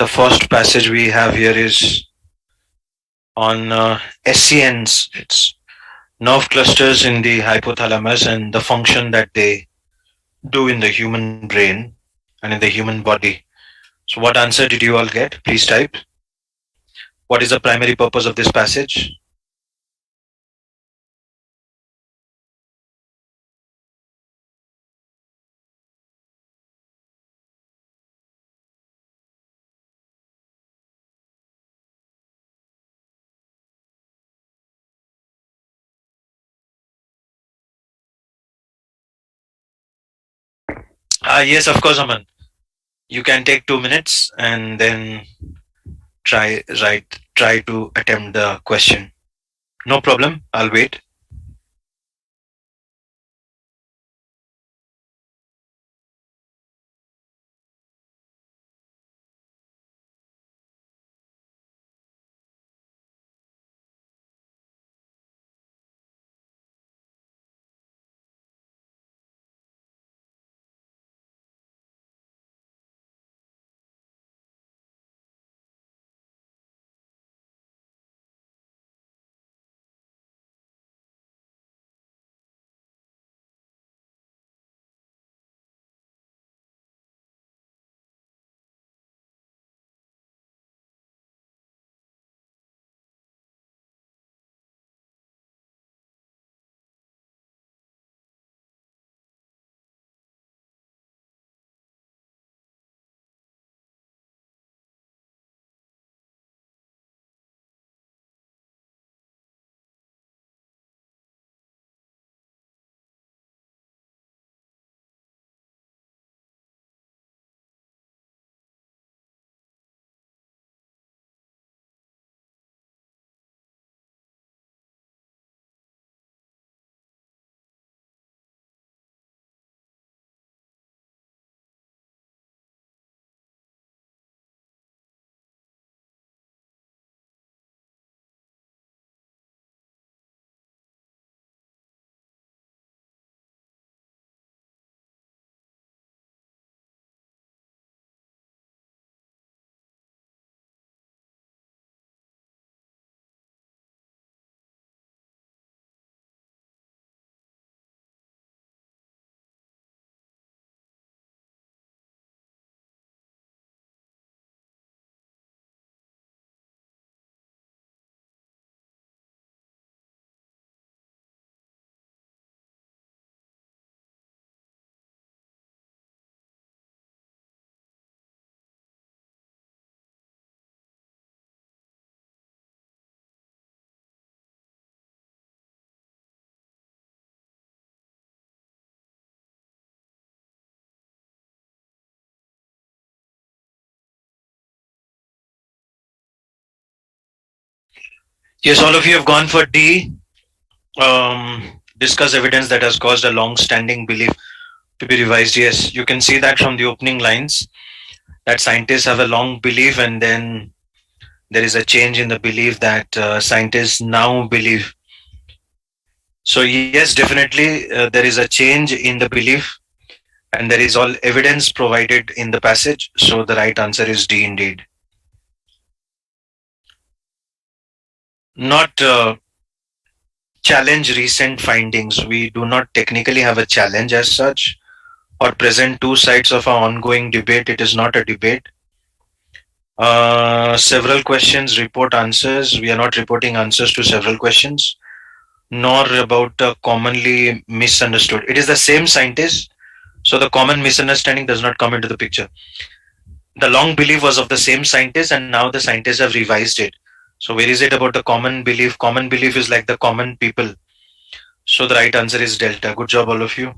The first passage we have here is on SCNs. It's nerve clusters in the hypothalamus and the function that they do in the human brain and in the human body. So, what answer did you all get? Please type. What is the primary purpose of this passage? Yes, of course, Aman. You can take 2 minutes and then try to attempt the question. No problem. I'll wait. Yes, all of you have gone for D. Discuss evidence that has caused a long-standing belief to be revised. Yes, you can see that from the opening lines that scientists have a long belief, and then there is a change in the belief that scientists now believe. So yes, definitely there is a change in the belief, and there is all evidence provided in the passage. So the right answer is D indeed. Not challenge recent findings. We do not technically have a challenge as such or present two sides of our ongoing debate. It is not a debate. Several questions report answers. We are not reporting answers to several questions, nor about commonly misunderstood. It is the same scientist, so the common misunderstanding does not come into the picture. The long belief was of the same scientist, and now the scientists have revised it. So where is it about the common belief? Common belief is like the common people. So the right answer is delta. Good job, all of you.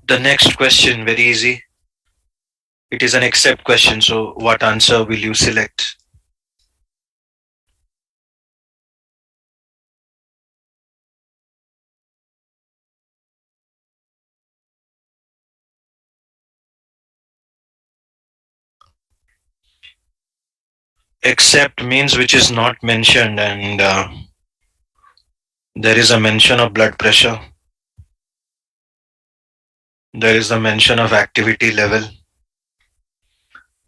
The next question, very easy. It is an except question. So what answer will you select? Except means which is not mentioned, and there is a mention of blood pressure. There is a mention of activity level.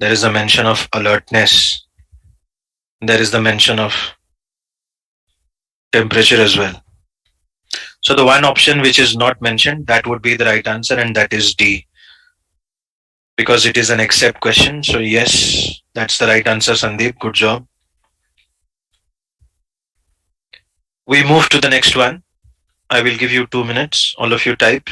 There is a mention of alertness. There is the mention of temperature as well. So the one option which is not mentioned, that would be the right answer, and that is D, because it is an except question. So yes, that's the right answer, Sandeep. Good job. We move to the next one. I will give you 2 minutes. All of you type.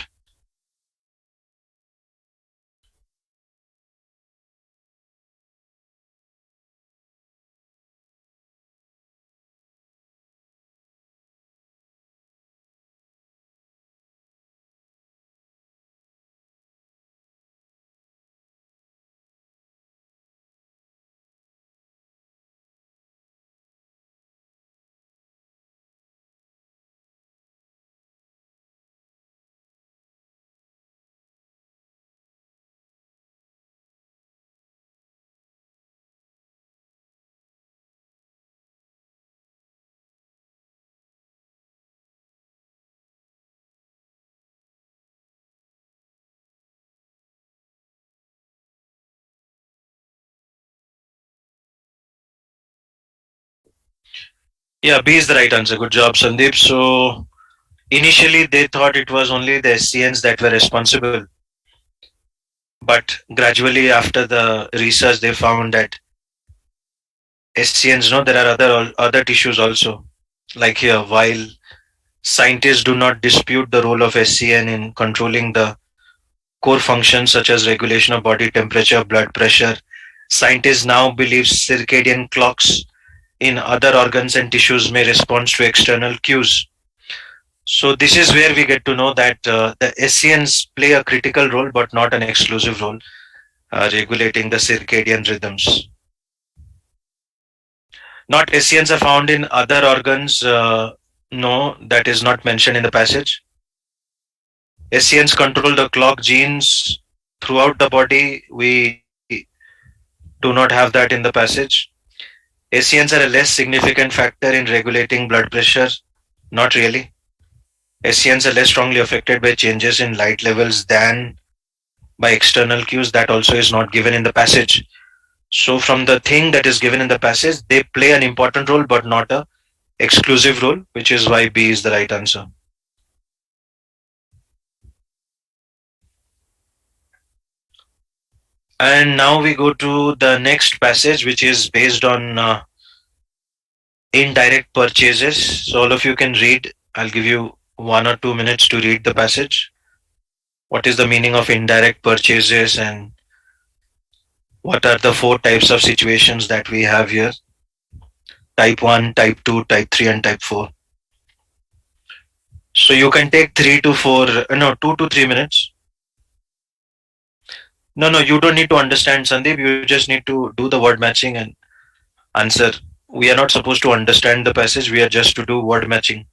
Yeah, B is the right answer. Good job, Sandeep. So initially they thought it was only the SCNs that were responsible, but gradually after the research they found that SCNs, no, there are other tissues also. Like here, while scientists do not dispute the role of SCN in controlling the core functions such as regulation of body temperature, blood pressure, scientists now believe circadian clocks in other organs and tissues may respond to external cues. So this is where we get to know that the SCNs play a critical role, but not an exclusive role, regulating the circadian rhythms. Not SCNs are found in other organs. No, that is not mentioned in the passage. SCNs control the clock genes throughout the body. We do not have that in the passage. SCNs are a less significant factor in regulating blood pressure. Not really. SCNs are less strongly affected by changes in light levels than by external cues. That also is not given in the passage. So, from the thing that is given in the passage, they play an important role, but not a exclusive role, which is why B is the right answer. And now we go to the next passage, which is based on indirect purchases. So, all of you can read. I'll give you 1 or 2 minutes to read the passage. What is the meaning of indirect purchases, and what are the four types of situations that we have here? Type 1, type 2, type 3, and type 4. So, you can take 2 to 3 minutes. No, no, you don't need to understand, Sandeep. You just need to do the word matching and answer. We are not supposed to understand the passage. We are just to do word matching.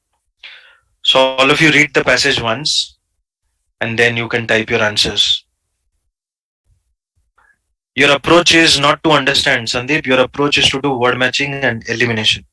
So all of you read the passage once and then you can type your answers. Your approach is not to understand, Sandeep. Your approach is to do word matching and elimination.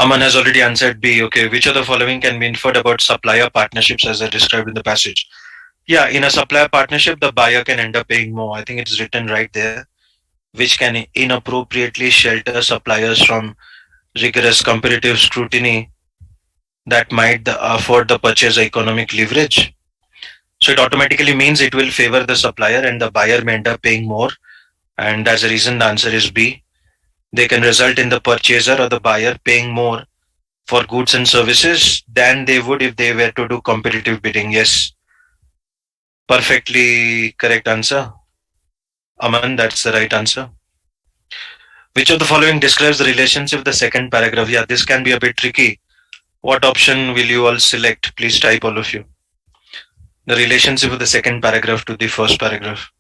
Aman has already answered B. Okay, which of the following can be inferred about supplier partnerships as I described in the passage? Yeah, in a supplier partnership, the buyer can end up paying more. I think it's written right there, which can inappropriately shelter suppliers from rigorous competitive scrutiny that might afford the purchaser economic leverage. So it automatically means it will favor the supplier and the buyer may end up paying more. And that's the reason the answer is B. They can result in the purchaser or the buyer paying more for goods and services than they would if they were to do competitive bidding. Yes, perfectly correct answer. Aman, that's the right answer. Which of the following describes the relationship with the second paragraph? Yeah, this can be a bit tricky. What option will you all select? Please type all of you. The relationship of the second paragraph to the first paragraph.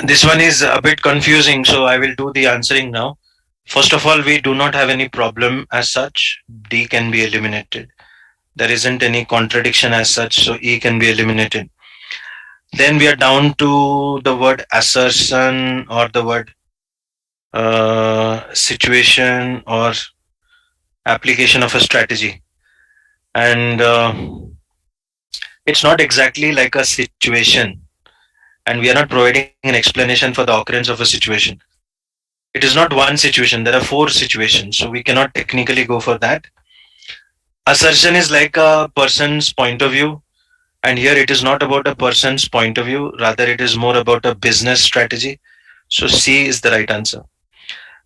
This one is a bit confusing, so I will do the answering now. First of all, we do not have any problem as such. D can be eliminated. There isn't any contradiction as such, so E can be eliminated. Then we are down to the word assertion or the word situation or application of a strategy. And it's not exactly like a situation, and we are not providing an explanation for the occurrence of a situation. It is not one situation, there are four situations, so we cannot technically go for that. Assertion is like a person's point of view, and here it is not about a person's point of view, rather, it is more about a business strategy. So, C is the right answer.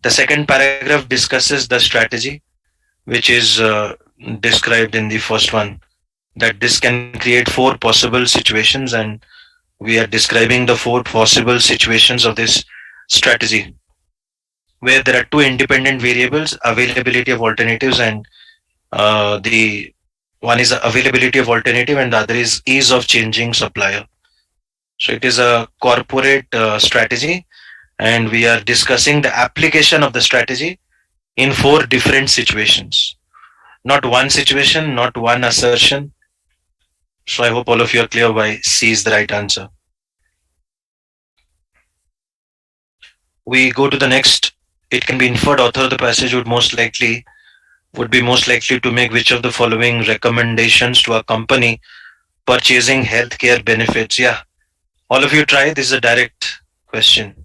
The second paragraph discusses the strategy, which is described in the first one, that this can create four possible situations, and we are describing the four possible situations of this strategy where there are two independent variables, availability of alternatives, and the one is the availability of alternative and the other is ease of changing supplier. So it is a corporate strategy, and we are discussing the application of the strategy in four different situations, not one situation, not one assertion. So I hope all of you are clear why C is the right answer. We go to the next. It can be inferred author of the passage would be most likely to make which of the following recommendations to a company purchasing healthcare benefits. Yeah, all of you try. This is a direct question.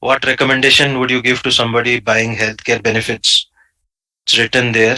What recommendation would you give to somebody buying healthcare benefits? It's written there.